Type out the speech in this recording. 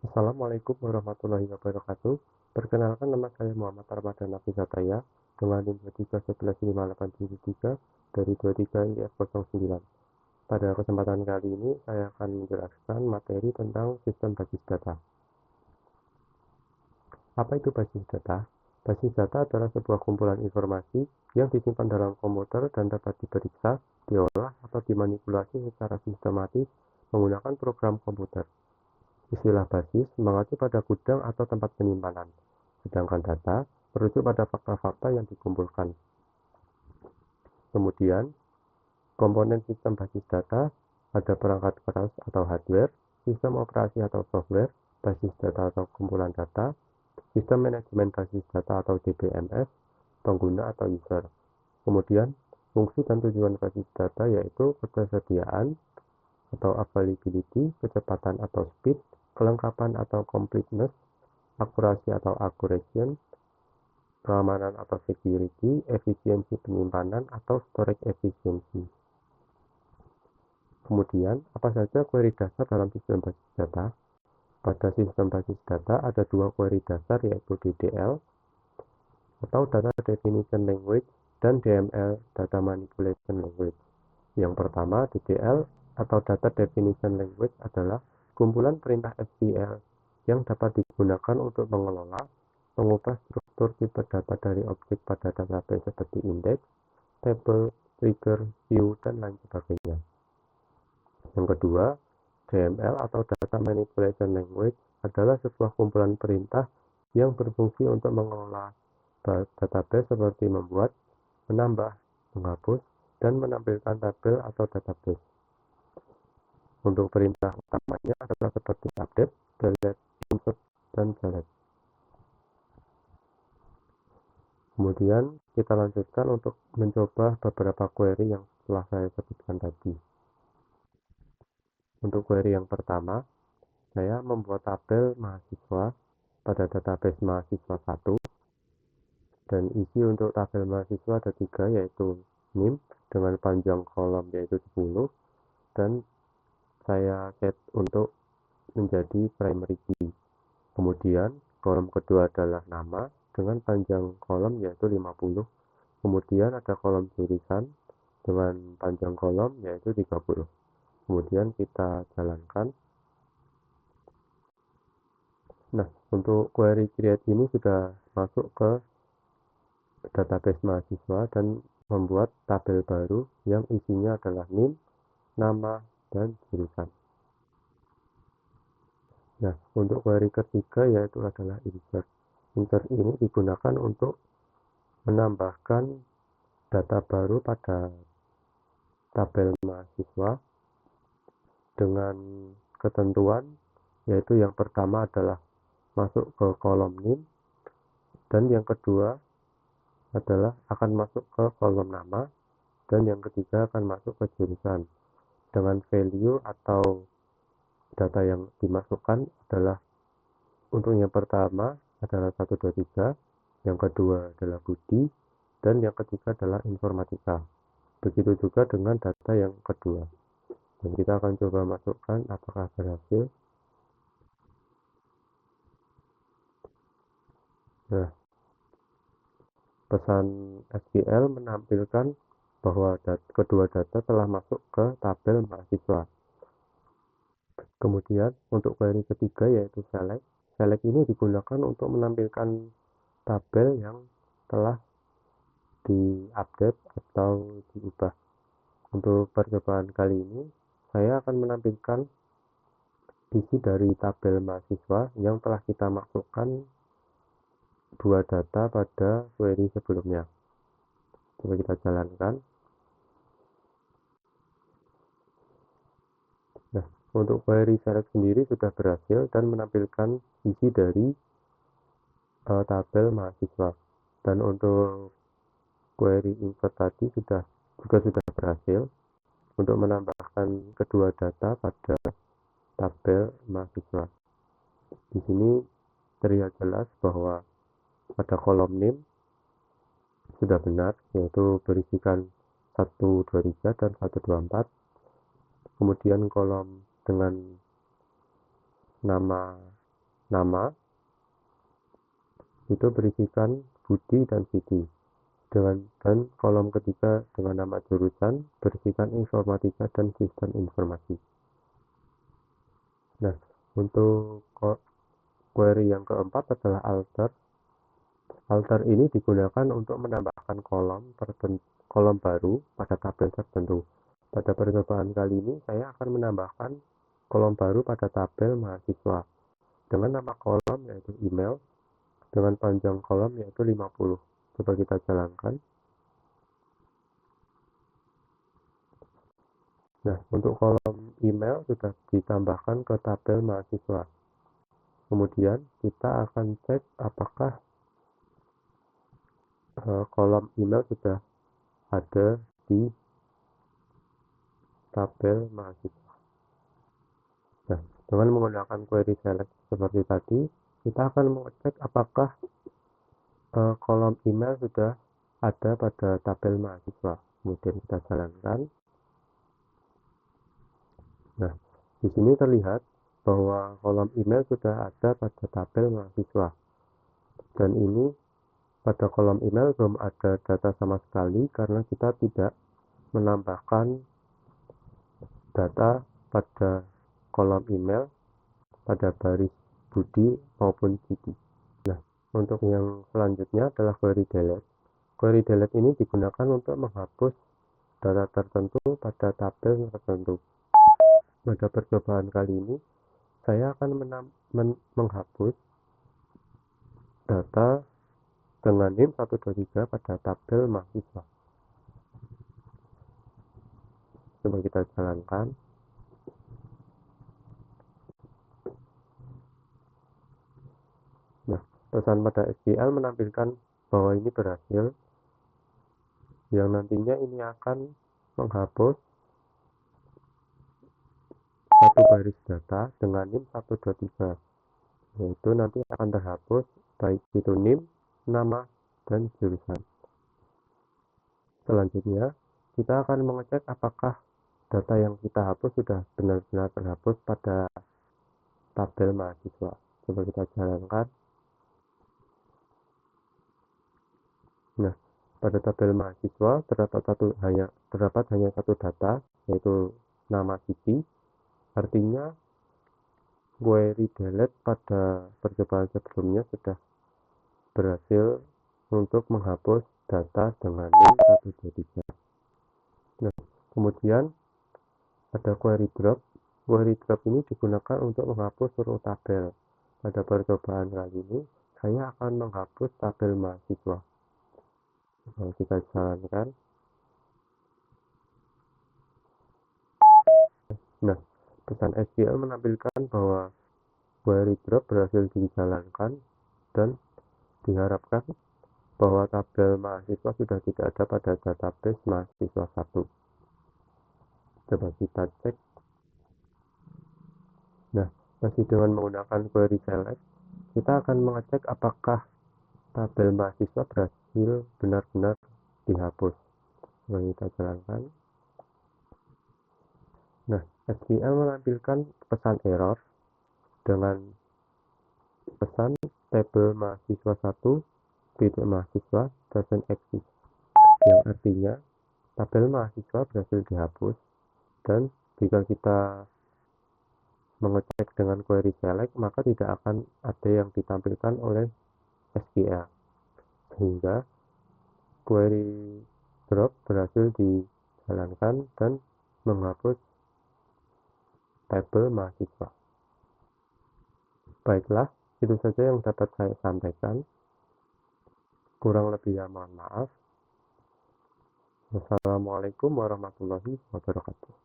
Assalamualaikum warahmatullahi wabarakatuh. Perkenalkan, nama saya Muhammad Armadana Pusataya dengan NIM 23115873 dari 23IF09. Pada kesempatan kali ini saya akan menjelaskan materi tentang sistem basis data. Apa itu basis data? Basis data adalah sebuah kumpulan informasi yang disimpan dalam komputer dan dapat diperiksa, diolah, atau dimanipulasi secara sistematis menggunakan program komputer. Istilah basis mengacu pada gudang atau tempat penyimpanan, sedangkan data merujuk pada fakta-fakta yang dikumpulkan. Kemudian, komponen sistem basis data ada perangkat keras atau hardware, sistem operasi atau software, basis data atau kumpulan data, sistem manajemen basis data atau DBMS, pengguna atau user. Kemudian, fungsi dan tujuan basis data yaitu ketersediaan atau availability, kecepatan atau speed, kelengkapan atau completeness, akurasi atau accuracy, keamanan atau security, efisiensi penyimpanan atau storage efficiency. Kemudian, apa saja query dasar dalam sistem basis data? Pada sistem basis data ada dua query dasar yaitu DDL atau Data Definition Language dan DML, Data Manipulation Language. Yang pertama, DDL atau Data Definition Language adalah kumpulan perintah SQL yang dapat digunakan untuk mengelola, mengubah struktur tipe data dari objek pada database seperti index, table, trigger, view, dan lain sebagainya. Yang kedua, DML atau Data Manipulation Language adalah sebuah kumpulan perintah yang berfungsi untuk mengelola database seperti membuat, menambah, menghapus, dan menampilkan tabel atau database. Untuk perintah utamanya adalah seperti update, delete, insert, dan select. Kemudian kita lanjutkan untuk mencoba beberapa query yang telah saya sebutkan tadi. Untuk query yang pertama, saya membuat tabel mahasiswa pada database mahasiswa 1, dan isi untuk tabel mahasiswa ada 3, yaitu NIM dengan panjang kolom yaitu 10, dan saya set untuk menjadi primary key. Kemudian kolom kedua adalah nama dengan panjang kolom yaitu 50. Kemudian ada kolom jurusan dengan panjang kolom yaitu 30. Kemudian kita jalankan. Nah, untuk query create ini sudah masuk ke database mahasiswa dan membuat tabel baru yang isinya adalah NIM, nama, dan jurusan. Nah, untuk query ketiga yaitu adalah insert. Insert ini digunakan untuk menambahkan data baru pada tabel mahasiswa dengan ketentuan, yaitu yang pertama adalah masuk ke kolom NIM, dan yang kedua adalah akan masuk ke kolom nama, dan yang ketiga akan masuk ke jurusan. Dengan value atau data yang dimasukkan adalah untuk yang pertama adalah 1, 2, 3, yang kedua adalah Budi, dan yang ketiga adalah informatika. Begitu juga dengan data yang kedua. Dan kita akan coba masukkan apakah berhasil. Nah, pesan SQL menampilkan bahwa kedua data telah masuk ke tabel mahasiswa. Kemudian untuk query ketiga yaitu select. Select ini digunakan untuk menampilkan tabel yang telah diupdate atau diubah. Untuk percobaan kali ini, saya akan menampilkan isi dari tabel mahasiswa yang telah kita masukkan dua data pada query sebelumnya. Coba kita jalankan. Nah, untuk query select sendiri sudah berhasil dan menampilkan isi dari tabel mahasiswa. Dan untuk query insert tadi juga sudah berhasil untuk menambahkan kedua data pada tabel mahasiswa. Di sini terlihat jelas bahwa pada kolom NIM sudah benar, yaitu berisikan 123 dan 124. Kemudian kolom dengan nama nama itu berisikan Budi dan Siti, dan kolom ketiga dengan nama jurusan berisikan informatika dan sistem informasi. Nah, untuk query yang keempat adalah alter. Alter ini digunakan untuk menambahkan kolom baru pada tabel tertentu. Pada percobaan kali ini, saya akan menambahkan kolom baru pada tabel mahasiswa dengan nama kolom yaitu email, dengan panjang kolom yaitu 50. Coba kita jalankan. Nah, untuk kolom email sudah ditambahkan ke tabel mahasiswa. Kemudian kita akan cek apakah kolom email sudah ada di tabel mahasiswa. Nah, dengan menggunakan query select seperti tadi, kita akan mengecek apakah kolom email sudah ada pada tabel mahasiswa. Kemudian kita jalankan. Nah, di sini terlihat bahwa kolom email sudah ada pada tabel mahasiswa. Dan ini pada kolom email belum ada data sama sekali karena kita tidak menambahkan data pada kolom email pada baris Budi maupun Siti. Nah, untuk yang selanjutnya adalah query delete. Query delete ini digunakan untuk menghapus data tertentu pada tabel tertentu. Pada percobaan kali ini, saya akan menghapus data dengan NIM 123 pada tabel mahasiswa. Coba kita jalankan. Nah, pesan pada SQL menampilkan bahwa ini berhasil, yang nantinya ini akan menghapus satu baris data dengan NIM 123, yaitu nanti akan terhapus baik itu NIM, nama, dan jurusan. Selanjutnya, kita akan mengecek apakah data yang kita hapus sudah benar-benar terhapus pada tabel mahasiswa. Coba kita jalankan. Nah, pada tabel mahasiswa terdapat hanya satu data, yaitu nama Siti. Artinya query delete pada percobaan sebelumnya sudah berhasil untuk menghapus data dengan NIM 123. Nah, kemudian ada query drop. Query drop ini digunakan untuk menghapus seluruh tabel. Pada percobaan kali ini, saya akan menghapus tabel mahasiswa. Kalau kita jalankan. Nah, pesan SQL menampilkan bahwa query drop berhasil dijalankan dan diharapkan bahwa tabel mahasiswa sudah tidak ada pada database mahasiswa 1. Coba kita cek. Nah, masih dengan menggunakan query select, kita akan mengecek apakah tabel mahasiswa berhasil benar-benar dihapus. Coba kita jalankan. Nah, SQL menampilkan pesan error dengan pesan tabel mahasiswa 1 titik mahasiswa doesn't exist, yang artinya tabel mahasiswa berhasil dihapus. Dan jika kita mengecek dengan query select, maka tidak akan ada yang ditampilkan oleh SQL, sehingga query drop berhasil dijalankan dan menghapus tabel mahasiswa. Baiklah, itu saja yang dapat saya sampaikan. Kurang lebihnya mohon maaf. Wassalamualaikum warahmatullahi wabarakatuh.